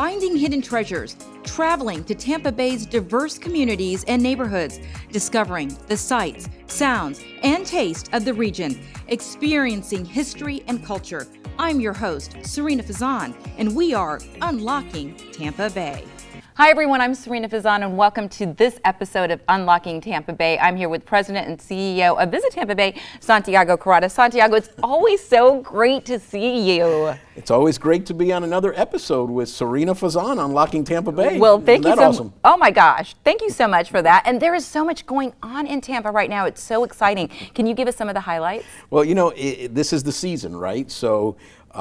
finding hidden treasures, traveling to Tampa Bay's diverse communities and neighborhoods, discovering the sights, sounds, and taste of the region, experiencing history and culture. I'm your host, Serena Fazan, and we are Unlocking Tampa Bay. Hi everyone, I'm Serena Fazan and welcome to this episode of Unlocking Tampa Bay. I'm here with President and CEO of Visit Tampa Bay, Santiago Carrata. Santiago, it's always so great to see you. It's always great to be on another episode with Serena Fazan, Unlocking Tampa Bay. Well, thank you so much. Awesome? Oh my gosh, thank you so much for that. And there is so much going on in Tampa right now. It's so exciting. Can you give us some of the highlights? Well, you know, this is the season, right? So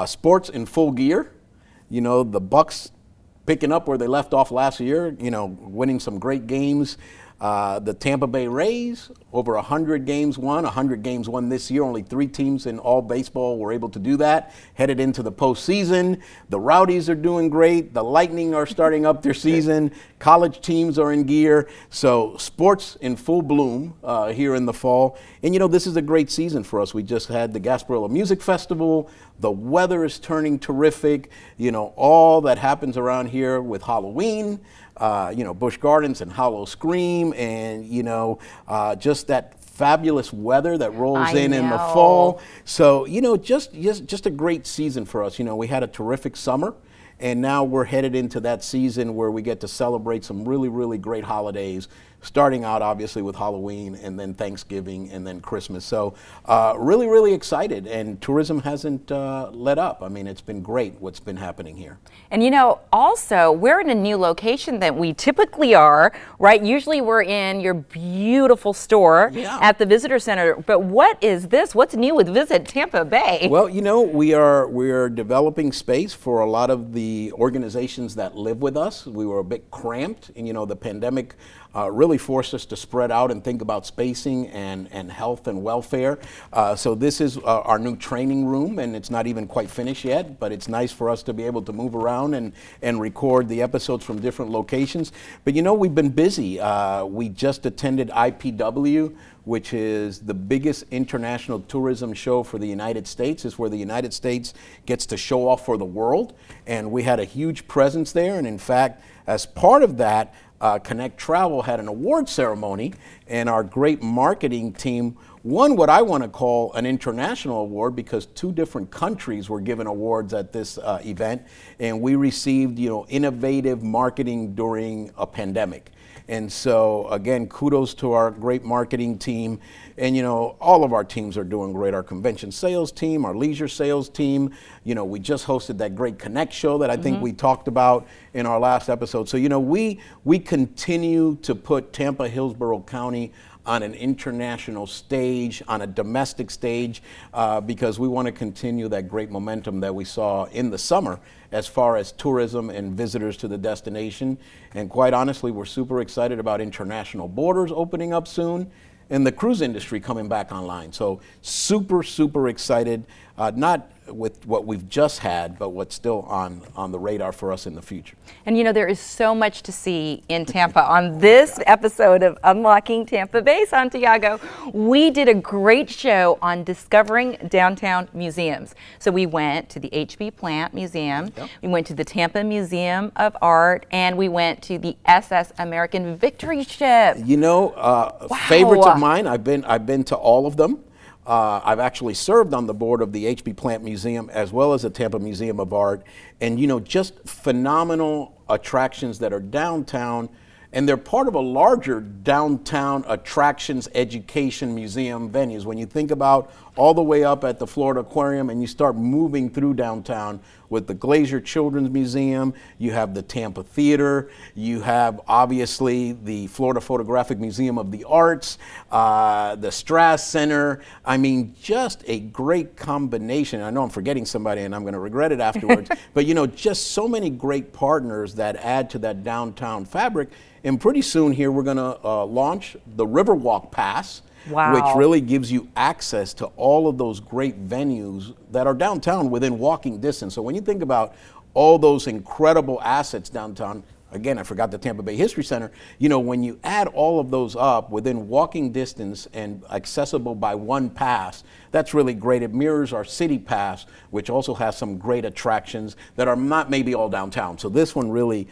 sports in full gear. You know, the Bucks picking up where they left off last year, you know, winning some great games. The Tampa Bay Rays, over 100 games won, 100 games won this year. Only 3 teams in all baseball were able to do that. Headed into the postseason. The Rowdies are doing great. The Lightning are starting up their season. College teams are in gear. So sports in full bloom here in the fall. And, you know, this is a great season for us. We just had the Gasparilla Music Festival. The weather is turning terrific. You know, all that happens around here with Halloween. You know, Busch Gardens and Hollow Scream, and, you know, just that fabulous weather that rolls in the fall. So, you know, just a great season for us. You know, we had a terrific summer, and now we're headed into that season where we get to celebrate some really, really great holidays, starting out obviously with Halloween and then Thanksgiving and then Christmas. So really, really excited, and tourism hasn't let up. I mean, it's been great what's been happening here. And you know, also, we're in a new location that we typically are, right? Usually we're in your beautiful store at the Visitor Center. But what is this? What's new with Visit Tampa Bay? Well, you know, we're developing space for a lot of the organizations that live with us. We were a bit cramped, and, you know, the pandemic really forced us to spread out and think about spacing and health and welfare. So this is our new training room, and it's not even quite finished yet, but it's nice for us to be able to move around and record the episodes from different locations. But, you know, we've been busy. We just attended IPW, which is the biggest international tourism show for the United States. It's where the United States gets to show off for the world. And we had a huge presence there. And in fact, as part of that, Connect Travel had an award ceremony, and our great marketing team won what I want to call an international award, because 2 different countries were given awards at this event, and we received, you know, innovative marketing during a pandemic. And so, again, kudos to our great marketing team. And, you know, all of our teams are doing great. Our convention sales team, our leisure sales team. You know, we just hosted that great Connect show that I think we talked about in our last episode. So, you know, we continue to put Tampa, Hillsborough County on an international stage, on a domestic stage, because we want to continue that great momentum that we saw in the summer as far as tourism and visitors to the destination. And quite honestly, we're super excited about international borders opening up soon and the cruise industry coming back online. So super, super excited, not with what we've just had, but what's still on the radar for us in the future. And you know, there is so much to see in Tampa. On this episode of Unlocking Tampa Bay, Santiago, we did a great show on discovering downtown museums. So we went to the H.B. Plant Museum, we went to the Tampa Museum of Art, and we went to the SS American Victory Ship. You know, favorites of mine, I've been to all of them. I've actually served on the board of the H.B. Plant Museum as well as the Tampa Museum of Art. And, you know, just phenomenal attractions that are downtown, and they're part of a larger downtown attractions, education, museum venues. When you think about all the way up at the Florida Aquarium and you start moving through downtown with the Glazier Children's Museum, you have the Tampa Theater, you have obviously the Florida Photographic Museum of the Arts, the Strass Center. I mean, just a great combination. I know I'm forgetting somebody and I'm going to regret it afterwards, but, you know, just so many great partners that add to that downtown fabric. And pretty soon here we're going to launch the Riverwalk Pass, which really gives you access to all of those great venues that are downtown within walking distance. So when you think about all those incredible assets downtown, again, I forgot the Tampa Bay History Center. You know, when you add all of those up within walking distance and accessible by one pass, that's really great. It mirrors our city pass, which also has some great attractions that are not maybe all downtown. So this one really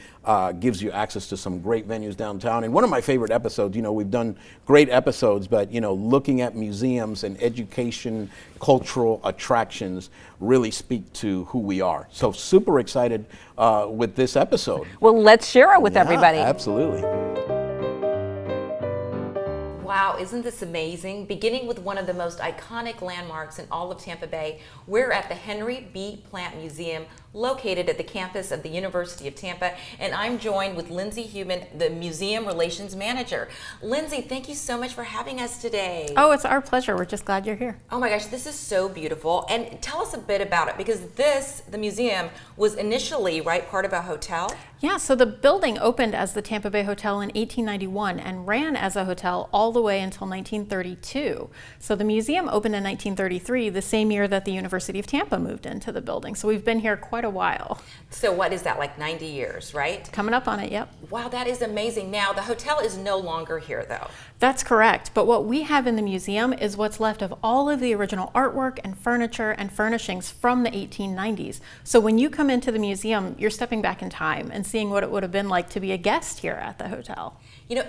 gives you access to some great venues downtown. And one of my favorite episodes, you know, we've done great episodes, but, you know, looking at museums and education, cultural attractions really speak to who we are. So super excited with this episode. Well, let's share it with everybody. Absolutely. Wow, isn't this amazing? Beginning with one of the most iconic landmarks in all of Tampa Bay, we're at the Henry B. Plant Museum, located at the campus of the University of Tampa, and I'm joined with Lindsay Human, the Museum Relations Manager. Lindsay, thank you so much for having us today. Oh, it's our pleasure. We're just glad you're here. Oh my gosh, this is so beautiful. And tell us a bit about it, because the museum was initially, right, part of a hotel? Yeah, so the building opened as the Tampa Bay Hotel in 1891 and ran as a hotel all the way until 1932. So the museum opened in 1933, the same year that the University of Tampa moved into the building. So we've been here quite a while. So what is that, like 90 years, right? Coming up on it, yep. Wow, that is amazing. Now, the hotel is no longer here, though. That's correct, but what we have in the museum is what's left of all of the original artwork and furniture and furnishings from the 1890s. So when you come into the museum, you're stepping back in time and seeing what it would have been like to be a guest here at the hotel. You know,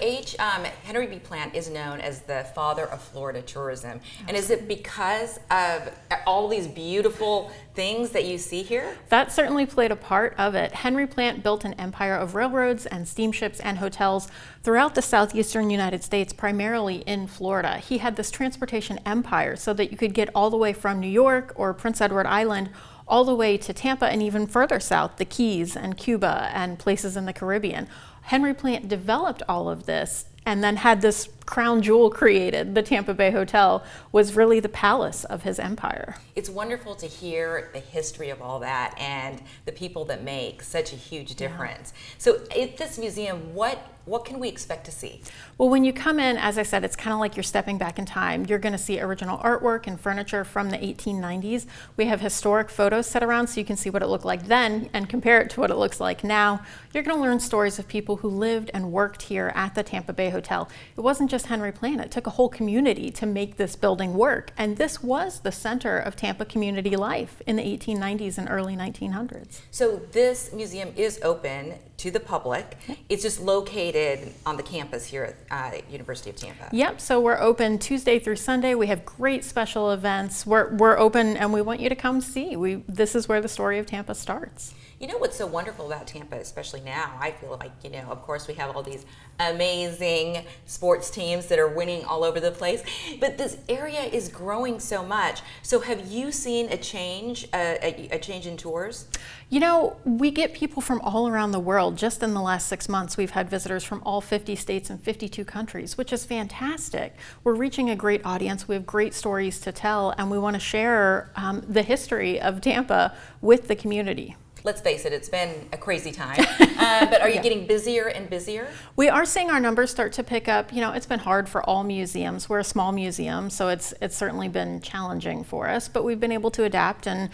Henry B. Plant is known as the father of Florida tourism. And is it because of all these beautiful things that you see here? That certainly played a part of it. Henry Plant built an empire of railroads and steamships and hotels throughout the southeastern United States, primarily in Florida. He had this transportation empire so that you could get all the way from New York or Prince Edward Island all the way to Tampa and even further south, the Keys and Cuba and places in the Caribbean. Henry Plant developed all of this and then had this crown jewel created. The Tampa Bay Hotel was really the palace of his empire. It's wonderful to hear the history of all that and the people that make such a huge difference. Yeah. So at this museum, what can we expect to see? Well, when you come in, as I said, it's kind of like you're stepping back in time. You're going to see original artwork and furniture from the 1890s. We have historic photos set around so you can see what it looked like then and compare it to what it looks like now. You're going to learn stories of people who lived and worked here at the Tampa Bay Hotel. It wasn't just Henry Plant. It took a whole community to make this building work. And this was the center of Tampa community life in the 1890s and early 1900s. So this museum is open to the public. It's just located on the campus here at University of Tampa. Yep, so we're open Tuesday through Sunday. We have great special events. We're open and we want you to come see. This is where the story of Tampa starts. You know what's so wonderful about Tampa, especially now, I feel like, you know, of course we have all these amazing sports teams that are winning all over the place, but this area is growing so much. So have you seen a change in tours? You know, we get people from all around the world. Just in the last 6 months, we've had visitors from all 50 states and 52 countries, which is fantastic. We're reaching a great audience. We have great stories to tell, and we want to share the history of Tampa with the community. Let's face it, it's been a crazy time. But are you getting busier and busier? We are seeing our numbers start to pick up. You know, it's been hard for all museums. We're a small museum, so it's certainly been challenging for us, but we've been able to adapt. And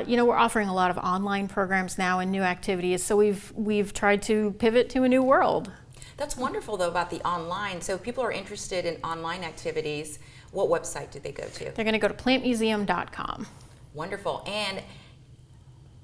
you know, we're offering a lot of online programs now and new activities. So we've tried to pivot to a new world. That's wonderful, though, about the online. So if people are interested in online activities, what website do they go to? They're going to go to plantmuseum.com. Wonderful. And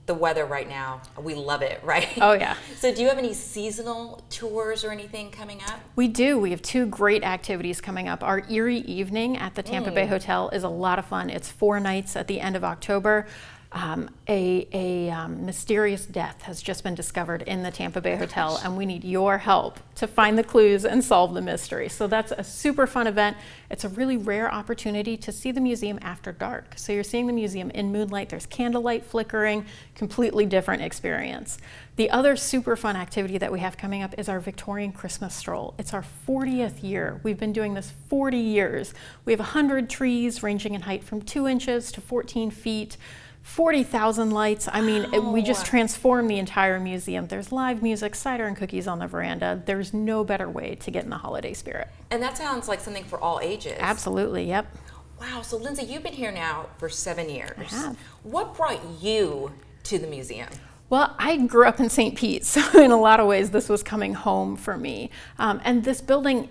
the weather right now, we love it, right? Oh yeah. So do you have any seasonal tours or anything coming up? We do. We have 2 great activities coming up. Our Erie Evening at the Tampa Bay Hotel is a lot of fun. It's 4 nights at the end of October. A mysterious death has just been discovered in the Tampa Bay Hotel, and we need your help to find the clues and solve the mystery. So that's a super fun event. It's a really rare opportunity to see the museum after dark. So you're seeing the museum in moonlight, there's candlelight flickering, completely different experience. The other super fun activity that we have coming up is our Victorian Christmas stroll. It's our 40th year. We've been doing this 40 years. We have 100 trees ranging in height from 2 inches to 14 feet. 40,000 lights. I mean, we just transformed the entire museum. There's live music, cider and cookies on the veranda. There's no better way to get in the holiday spirit. And that sounds like something for all ages. Absolutely, yep. Wow, so Lindsay, you've been here now for 7 years. I have. What brought you to the museum? Well, I grew up in St. Pete, so in a lot of ways this was coming home for me. And this building,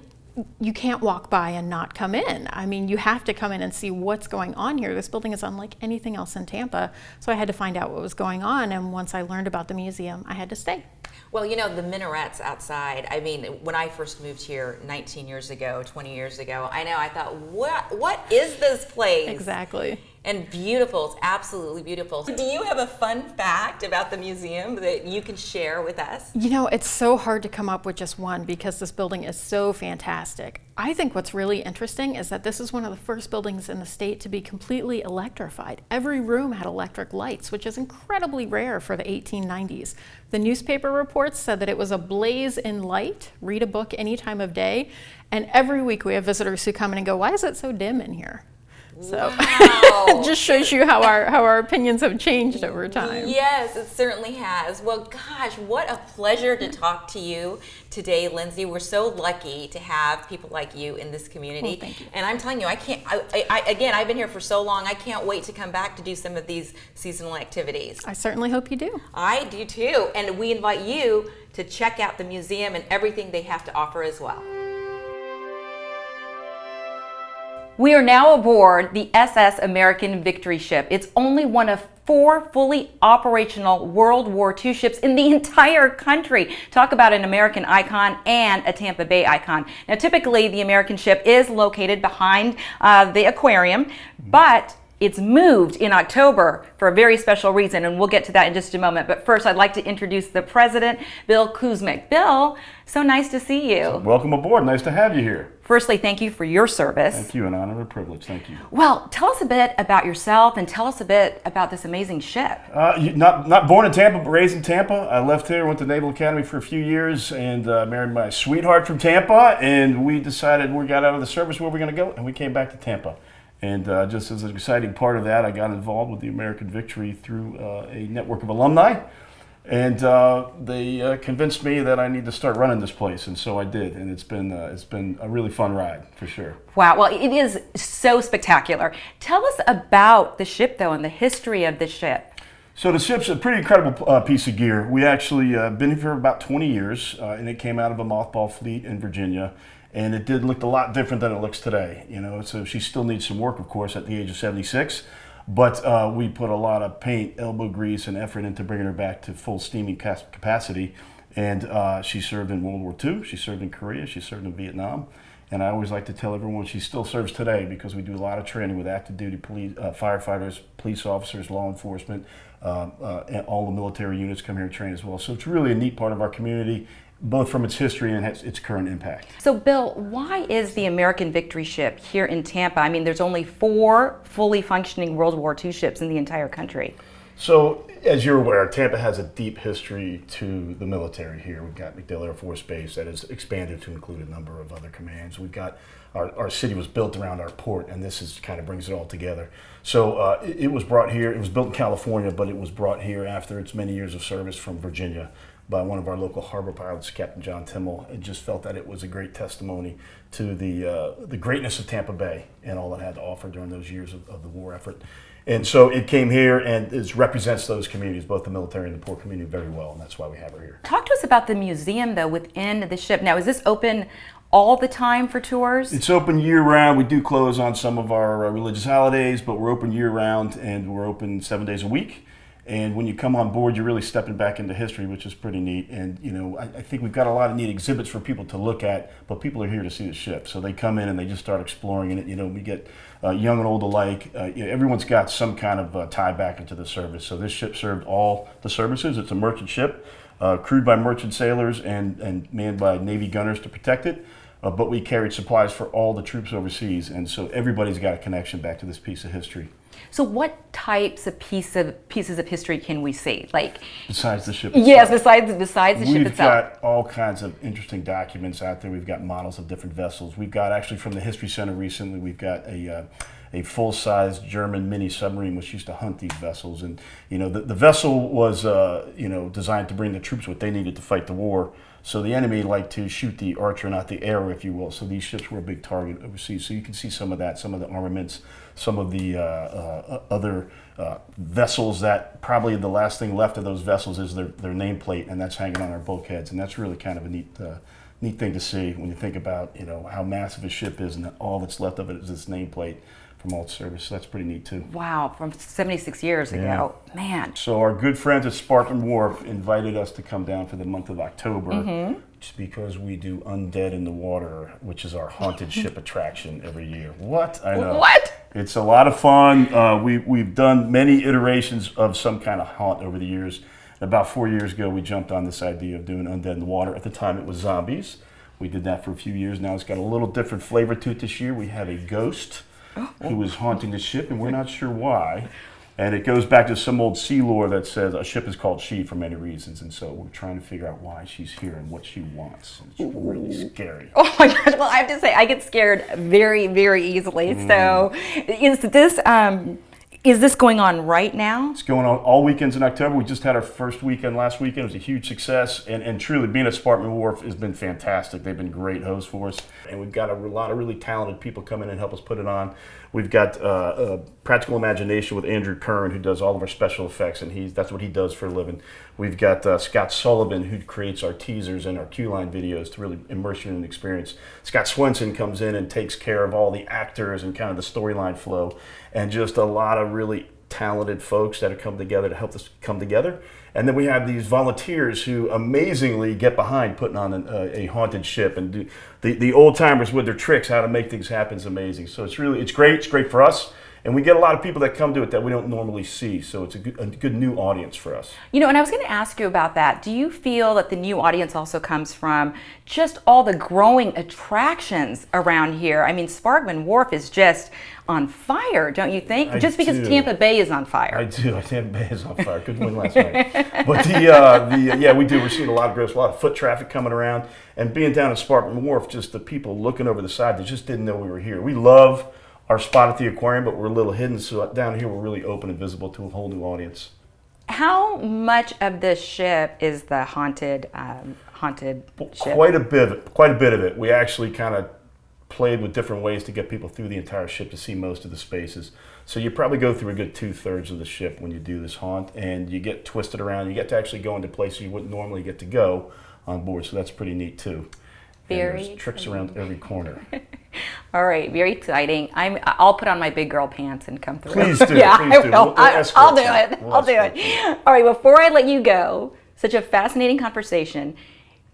you can't walk by and not come in. I mean, you have to come in and see what's going on here. This building is unlike anything else in Tampa, so I had to find out what was going on, and once I learned about the museum, I had to stay. Well, you know, the minarets outside, I mean, when I first moved here 19 years ago, 20 years ago, I thought, what is this place? Exactly. And beautiful, it's absolutely beautiful. Do you have a fun fact about the museum that you can share with us? You know, it's so hard to come up with just one because this building is so fantastic. I think what's really interesting is that this is one of the first buildings in the state to be completely electrified. Every room had electric lights, which is incredibly rare for the 1890s. The newspaper reports said that it was a blaze in light, read a book any time of day, and every week we have visitors who come in and go, "Why is it so dim in here?" So wow. it just shows you how our opinions have changed over time. Yes, it certainly has. Well, gosh, what a pleasure to talk to you today, Lindsay. We're so lucky to have people like you in this community. Well, thank you. And I'm telling you, again, I've been here for so long, I can't wait to come back to do some of these seasonal activities. I certainly hope you do. I do too. And we invite you to check out the museum and everything they have to offer as well. We are now aboard the SS American Victory ship. It's only one of 4 fully operational World War II ships in the entire country. Talk about an American icon and a Tampa Bay icon. Now, typically, the American ship is located behind the aquarium, but it's moved in October for a very special reason, and we'll get to that in just a moment. But first, I'd like to introduce the president, Bill Kuzmic. Bill, so nice to see you. Welcome aboard. Nice to have you here. Firstly, thank you for your service. Thank you. An honor and a privilege. Thank you. Well, tell us a bit about yourself and tell us a bit about this amazing ship. Not born in Tampa, but raised in Tampa. I left here, went to Naval Academy for a few years, and married my sweetheart from Tampa. And we decided we got out of the service where we're going to go, and we came back to Tampa. And just as an exciting part of that, I got involved with the American Victory through a network of alumni. And they convinced me that I need to start running this place, and so I did. And it's been a really fun ride, for sure. Wow, well, it is so spectacular. Tell us about the ship, though, and the history of the ship. So the ship's a pretty incredible piece of gear. We actually been here for about 20 years, and it came out of a mothball fleet in Virginia. And it did look a lot different than it looks today, you know. So she still needs some work, of course, at the age of 76. But we put a lot of paint, elbow grease, and effort into bringing her back to full steaming capacity. And she served in World War II. She served in Korea. She served in Vietnam. And I always like to tell everyone she still serves today because we do a lot of training with active duty police, firefighters, police officers, law enforcement, and all the military units come here and train as well. So it's really a neat part of our community, both from its history and its current impact. So, Bill, why is the American Victory ship here in Tampa? I mean, there's only 4 fully functioning World War II ships in the entire country. So, as you're aware, Tampa has a deep history to the military here. We've got MacDill Air Force Base that has expanded to include a number of other commands. We've got our city was built around our port, and this is kind of brings it all together. So it was brought here. It was built in California, but it was brought here after its many years of service from Virginia by one of our local harbor pilots, Captain John Timmel. It just felt that it was a great testimony to the greatness of Tampa Bay and all it had to offer during those years of the war effort. And so it came here and it represents those communities, both the military and the poor community, very well, and that's why we have her here. Talk to us about the museum, though, within the ship. Now, is this open all the time for tours? It's open year-round. We do close on some of our religious holidays, but we're open year-round, and we're open 7 days a week. And when you come on board, you're really stepping back into history, which is pretty neat. And, you know, I think we've got a lot of neat exhibits for people to look at, but people are here to see the ship. So they come in and they just start exploring it. You know, we get young and old alike. You know, everyone's got some kind of tie back into the service. So this ship served all the services. It's a merchant ship, crewed by merchant sailors and manned by Navy gunners to protect it. But we carried supplies for all the troops overseas. And so everybody's got a connection back to this piece of history. So what types of pieces of history can we see? Like, besides the ship itself? Yes, besides the ship itself. We've got all kinds of interesting documents out there. We've got models of different vessels. We've got, actually from the History Center recently, we've got a a full-size German mini submarine which used to hunt these vessels. And the vessel was designed to bring the troops what they needed to fight the war. So the enemy liked to shoot the archer, not the arrow, if you will. So these ships were a big target overseas. So you can see some of that, some of the armaments, some of the other vessels that probably the last thing left of those vessels is their nameplate, and that's hanging on our bulkheads. And that's really kind of a neat thing to see when you think about how massive a ship is, and all that's left of it is this nameplate from old service. So that's pretty neat too. Wow, from 76 years ago. Man. So our good friends at Spartan Wharf invited us to come down for the month of October, just because we do Undead in the Water, which is our haunted ship attraction every year. What? I know. What? It's a lot of fun. We've done many iterations of some kind of haunt over the years. About 4 years ago, we jumped on this idea of doing Undead in the Water. At the time, it was zombies. We did that for a few years. Now it's got a little different flavor to it this year. We have a ghost who is haunting the ship, and we're not sure why. And it goes back to some old sea lore that says a ship is called she for many reasons. And so we're trying to figure out why she's here and what she wants. And it's really scary. Oh my gosh, well I have to say I get scared very, very easily. So is this going on right now? It's going on all weekends in October. We just had our first weekend last weekend. It was a huge success. And truly, being at Spartan Wharf has been fantastic. They've been great hosts for us. And we've got a lot of really talented people come in and help us put it on. We've got Practical Imagination with Andrew Kern, who does all of our special effects, and that's what he does for a living. We've got Scott Sullivan, who creates our teasers and our Q-line videos to really immerse you in the experience. Scott Swenson comes in and takes care of all the actors and kind of the storyline flow, and just a lot of really talented folks that have come together to help us come together. And then we have these volunteers who amazingly get behind putting on a haunted ship, and do the old timers with their tricks, how to make things happen is amazing. So it's great. It's great for us. And we get a lot of people that come to it that we don't normally see. So it's a good new audience for us. And I was going to ask you about that. Do you feel that the new audience also comes from just all the growing attractions around here? I mean, Spartan Wharf is just on fire, don't you think? Just because Tampa Bay is on fire. I do. Tampa Bay is on fire. Good win last night. But we do. We're seeing a lot of growth, a lot of foot traffic coming around. And being down at Spartan Wharf, just the people looking over the side, they just didn't know we were here. We love our spot at the aquarium, but we're a little hidden, so down here we're really open and visible to a whole new audience. How much of this ship is the haunted ship? Quite a bit of it. We actually kind of played with different ways to get people through the entire ship to see most of the spaces. So you probably go through a good 2/3 of the ship when you do this haunt, and you get twisted around. You get to actually go into places you wouldn't normally get to go on board, so that's pretty neat too. Very there's tricks around every corner. All right, very exciting. I'll put on my big girl pants and come through. Please do. Yeah, please do. I'll do it. I'll do it. All right, before I let you go, such a fascinating conversation.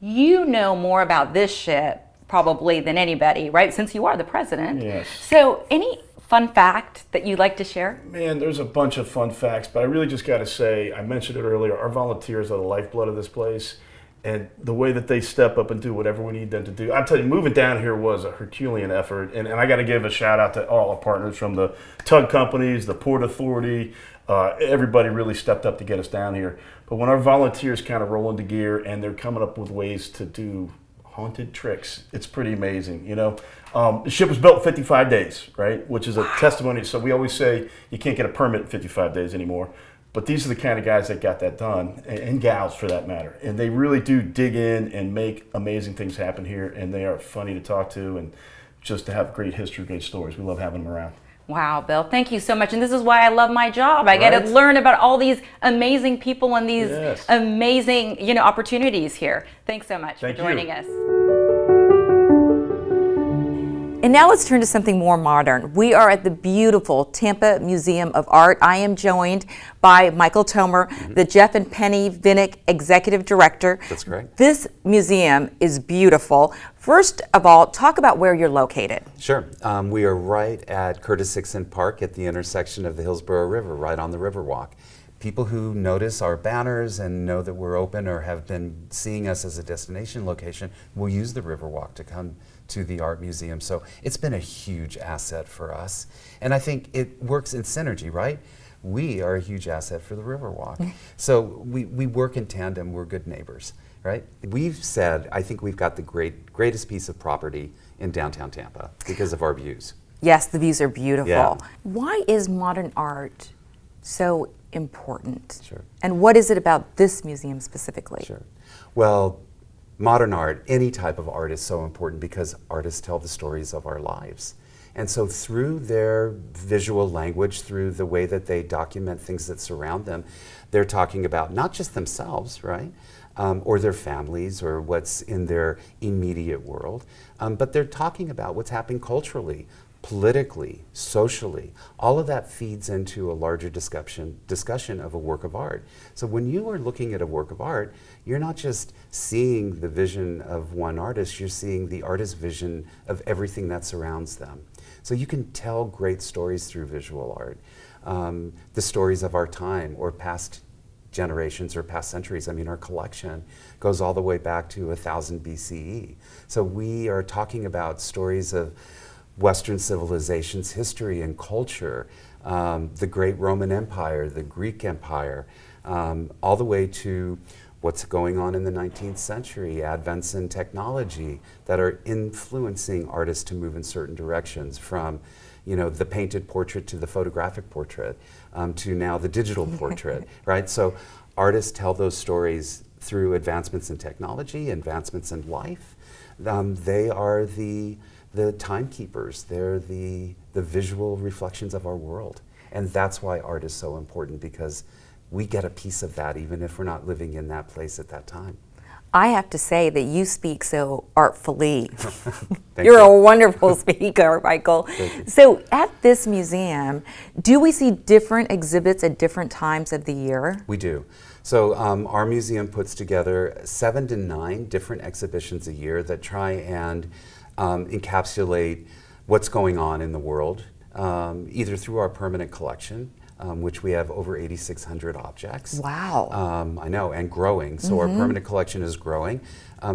You know more about this ship probably than anybody, right? Since you are the president. Yes. So any fun fact that you'd like to share? Man, there's a bunch of fun facts, but I really just got to say, I mentioned it earlier, our volunteers are the lifeblood of this place. And the way that they step up and do whatever we need them to do. I'll tell you, moving down here was a Herculean effort. And I got to give a shout out to all our partners from the tug companies, the Port Authority. Everybody really stepped up to get us down here. But when our volunteers kind of roll into gear and they're coming up with ways to do haunted tricks, it's pretty amazing. The ship was built in 55 days, right? Which is a testimony. So we always say you can't get a permit in 55 days anymore. But these are the kind of guys that got that done, and gals for that matter. And they really do dig in and make amazing things happen here, and they are funny to talk to and just to have great history, great stories. We love having them around. Wow, Bill, thank you so much. And this is why I love my job. I get to learn about all these amazing people and these amazing, opportunities here. Thanks so much for joining us. And now let's turn to something more modern. We are at the beautiful Tampa Museum of Art. I am joined by Michael Tomer, the Jeff and Penny Vinnick Executive Director. That's correct. This museum is beautiful. First of all, talk about where you're located. Sure. We are right at Curtis Hickson Park at the intersection of the Hillsborough River, right on the Riverwalk. People who notice our banners and know that we're open or have been seeing us as a destination location will use the Riverwalk to come to the art museum. So it's been a huge asset for us. And I think it works in synergy, right? We are a huge asset for the Riverwalk. So we work in tandem, we're good neighbors, right? We've said, I think we've got the greatest piece of property in downtown Tampa because of our views. Yes, the views are beautiful. Yeah. Why is modern art so important? Sure. And what is it about this museum specifically? Sure. Well, modern art, any type of art, is so important because artists tell the stories of our lives. And so through their visual language, through the way that they document things that surround them, they're talking about not just themselves, right? Or their families or what's in their immediate world, but they're talking about what's happening culturally, politically, socially. All of that feeds into a larger discussion of a work of art. So when you are looking at a work of art, you're not just seeing the vision of one artist, you're seeing the artist's vision of everything that surrounds them. So you can tell great stories through visual art. The stories of our time or past generations or past centuries. I mean, our collection goes all the way back to 1000 BCE. So we are talking about stories of Western civilization's history and culture, the great Roman Empire, the Greek Empire, all the way to what's going on in the 19th century, advents in technology that are influencing artists to move in certain directions, from the painted portrait to the photographic portrait, to now the digital portrait, right? So artists tell those stories through advancements in technology, advancements in life. They are the timekeepers. They're the visual reflections of our world. And that's why art is so important, because we get a piece of that even if we're not living in that place at that time. I have to say that you speak so artfully. Thank You're you. a wonderful speaker, Michael. So at this museum, do we see different exhibits at different times of the year? We do. So our museum puts together 7 to 9 different exhibitions a year that try and encapsulate what's going on in the world, either through our permanent collection, which we have over 8,600 objects. Wow. I know, and growing. So our permanent collection is growing.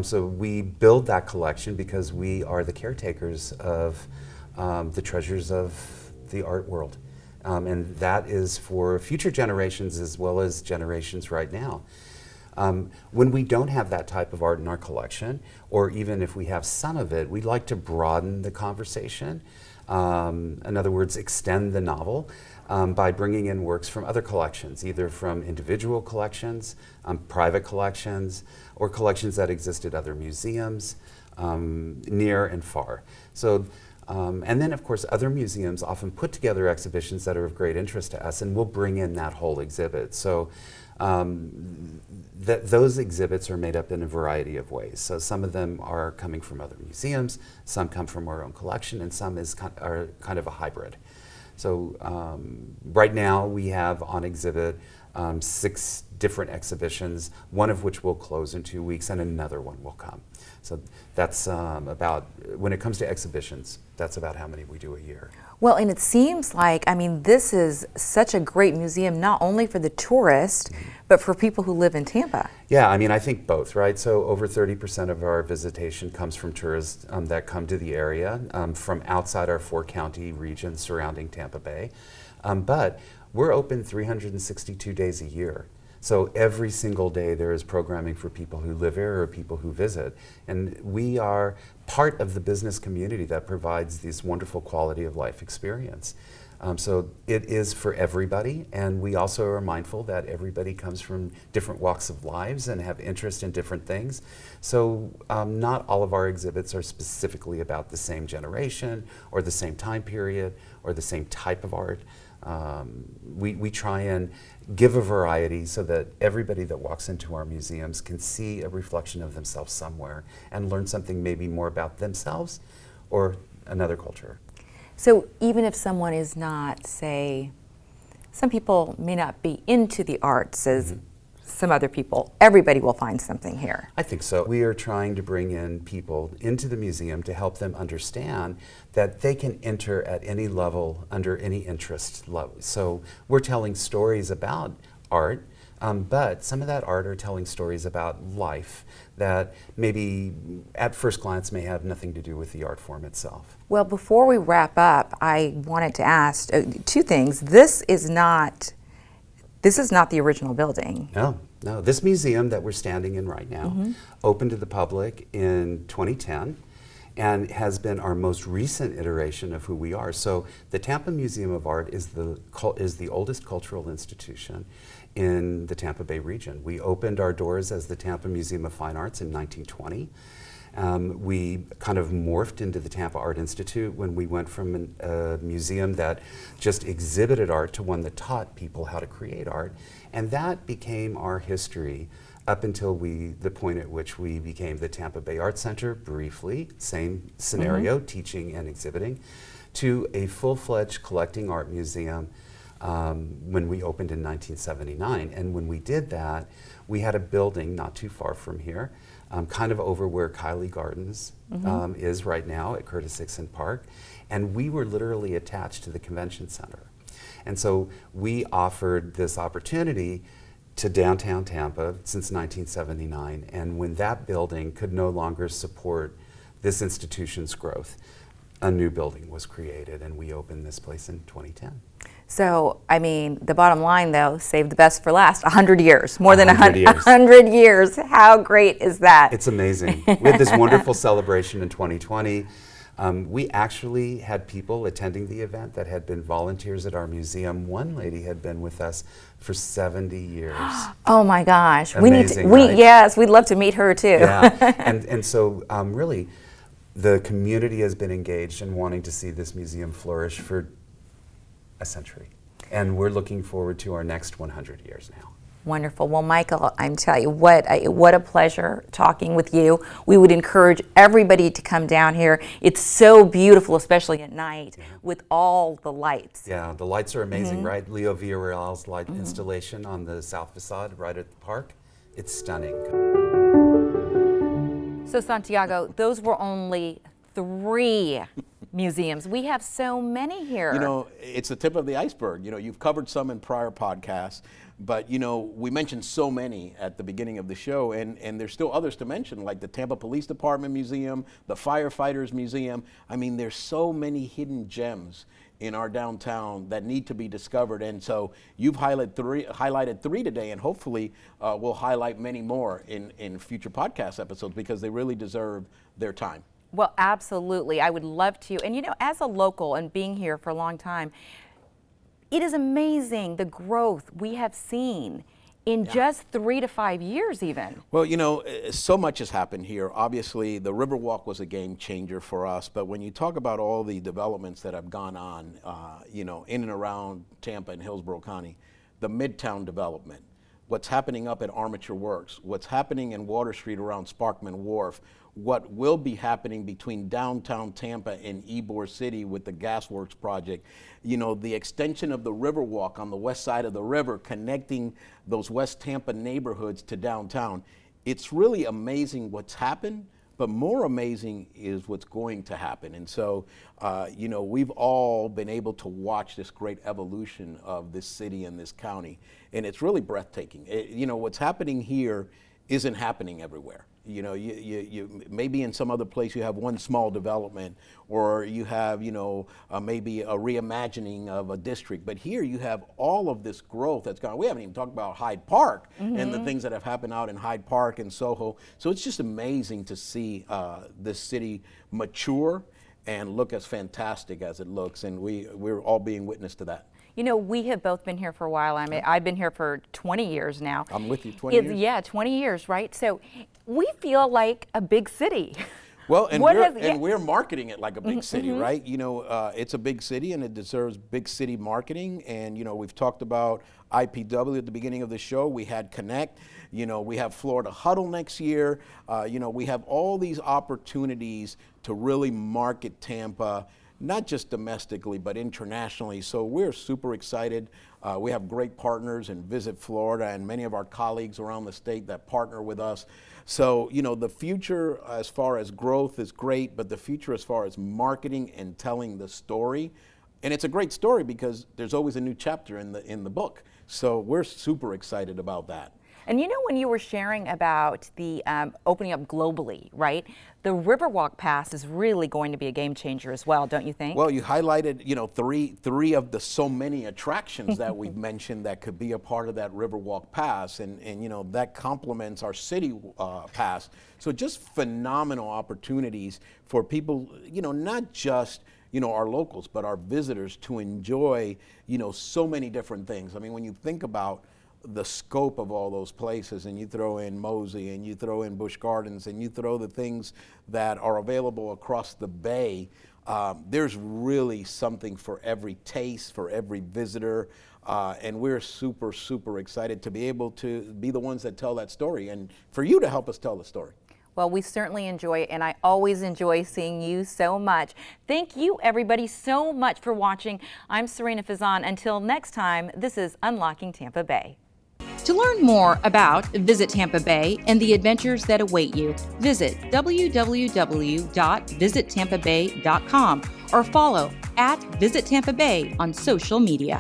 So we build that collection because we are the caretakers of the treasures of the art world. And that is for future generations as well as generations right now. When we don't have that type of art in our collection, or even if we have some of it, we'd like to broaden the conversation. In other words, extend the novel by bringing in works from other collections, either from individual collections, private collections, or collections that exist at other museums, near and far. So, and then of course other museums often put together exhibitions that are of great interest to us, and we'll bring in that whole exhibit. So those exhibits are made up in a variety of ways. So some of them are coming from other museums, some come from our own collection, and some are kind of a hybrid. So right now we have on exhibit 6 different exhibitions, one of which will close in 2 weeks and another one will come. So that's about, when it comes to exhibitions, that's about how many we do a year. Well, and it seems like, I mean, this is such a great museum, not only for the tourist, but for people who live in Tampa. Yeah, I mean, I think both, right? So over 30% of our visitation comes from tourists that come to the area from outside our 4-county region surrounding Tampa Bay. But we're open 362 days a year. So every single day there is programming for people who live here or people who visit. And we are part of the business community that provides this wonderful quality of life experience. So it is for everybody, and we also are mindful that everybody comes from different walks of lives and have interest in different things. So not all of our exhibits are specifically about the same generation or the same time period or the same type of art. We try and give a variety so that everybody that walks into our museums can see a reflection of themselves somewhere and learn something maybe more about themselves or another culture. So even if someone is not, say, some people may not be into the arts as some other people, everybody will find something here. I think so. We are trying to bring in people into the museum to help them understand that they can enter at any level under any interest level. So we're telling stories about art, but some of that art are telling stories about life that maybe at first glance may have nothing to do with the art form itself. Well, before we wrap up, I wanted to ask 2 things. This is not the original building. No. This museum that we're standing in right now opened to the public in 2010. and has been our most recent iteration of who we are. So the Tampa Museum of Art is the oldest cultural institution in the Tampa Bay region. We opened our doors as the Tampa Museum of Fine Arts in 1920. We kind of morphed into the Tampa Art Institute when we went from a museum that just exhibited art to one that taught people how to create art. And that became our history up until the point at which we became the Tampa Bay Art Center, briefly, same scenario, teaching and exhibiting, to a full-fledged collecting art museum when we opened in 1979. And when we did that, we had a building not too far from here, kind of over where Kylie Gardens is right now at Curtis Hickson Park. And we were literally attached to the convention center. And so we offered this opportunity to downtown Tampa since 1979. And when that building could no longer support this institution's growth, a new building was created, and we opened this place in 2010. So, I mean, the bottom line, though, save the best for last. 100 years, more than 100 years. 100 years. How great is that? It's amazing. We had this wonderful celebration in 2020. We actually had people attending the event that had been volunteers at our museum. One lady had been with us for 70 years. Oh my gosh. Amazing, right? Yes, we'd love to meet her too. Yeah, and so really, the community has been engaged in wanting to see this museum flourish for a century. And we're looking forward to our next 100 years now. Wonderful. Well, Michael, I'm telling you, what a pleasure talking with you. We would encourage everybody to come down here. It's so beautiful, especially at night, with all the lights. Yeah, the lights are amazing, right? Leo Villarreal's light installation on the south facade right at the park. It's stunning. So, Santiago, those were only 3 museums. We have so many here. You know, it's the tip of the iceberg. You know, you've covered some in prior podcasts, but you know, we mentioned so many at the beginning of the show, and there's still others to mention, like the Tampa Police Department Museum, the Firefighters Museum. I mean, there's so many hidden gems in our downtown that need to be discovered, and so you've highlighted three today, and hopefully we'll highlight many more in future podcast episodes, because they really deserve their time. Well, absolutely. I would love to. And you know, as a local and being here for a long time, it is amazing the growth we have seen in just 3 to 5 years even. Well, you know, so much has happened here. Obviously, the Riverwalk was a game changer for us, but when you talk about all the developments that have gone on, you know, in and around Tampa and Hillsborough County, the Midtown development, what's happening up at Armature Works, what's happening in Water Street around Sparkman Wharf, what will be happening between downtown Tampa and Ybor City with the Gasworks project, you know, the extension of the Riverwalk on the west side of the river, connecting those West Tampa neighborhoods to downtown. It's really amazing what's happened, but more amazing is what's going to happen. And so, you know, we've all been able to watch this great evolution of this city and this county, and it's really breathtaking. You know, what's happening here isn't happening everywhere. You know, you maybe in some other place you have one small development, or you have, you know, maybe a reimagining of a district. But here you have all of this growth that's gone. We haven't even talked about Hyde Park and the things that have happened out in Hyde Park and Soho. So it's just amazing to see this city mature and look as fantastic as it looks. And we're all being witness to that. You know, we have both been here for a while. I mean, I've been here for 20 years now. I'm with you, 20 years? Yeah, 20 years, right? So we feel like a big city. Well, and we're marketing it like a big city, right? You know, it's a big city and it deserves big city marketing. And, you know, we've talked about IPW at the beginning of the show. We had Connect. You know, we have Florida Huddle next year. You know, we have all these opportunities to really market Tampa, not just domestically, but internationally. So we're super excited. We have great partners in Visit Florida and many of our colleagues around the state that partner with us. So, you know, the future as far as growth is great, but the future as far as marketing and telling the story, and it's a great story because there's always a new chapter in the book. So we're super excited about that. And you know, when you were sharing about the opening up globally, right? The Riverwalk Pass is really going to be a game changer as well, don't you think? Well, you highlighted, three of the so many attractions that we've mentioned that could be a part of that Riverwalk Pass, and that complements our city pass. So just phenomenal opportunities for people, not just our locals, but our visitors to enjoy, so many different things. I mean, when you think about the scope of all those places, and you throw in Mosey, and you throw in Busch Gardens, and you throw the things that are available across the bay, there's really something for every taste, for every visitor, and we're super, super excited to be able to be the ones that tell that story, and for you to help us tell the story. Well, we certainly enjoy it, and I always enjoy seeing you so much. Thank you, everybody, so much for watching. I'm Serena Fazan. Until next time, this is Unlocking Tampa Bay. To learn more about Visit Tampa Bay and the adventures that await you, visit www.visittampabay.com or follow @Visit Tampa Bay on social media.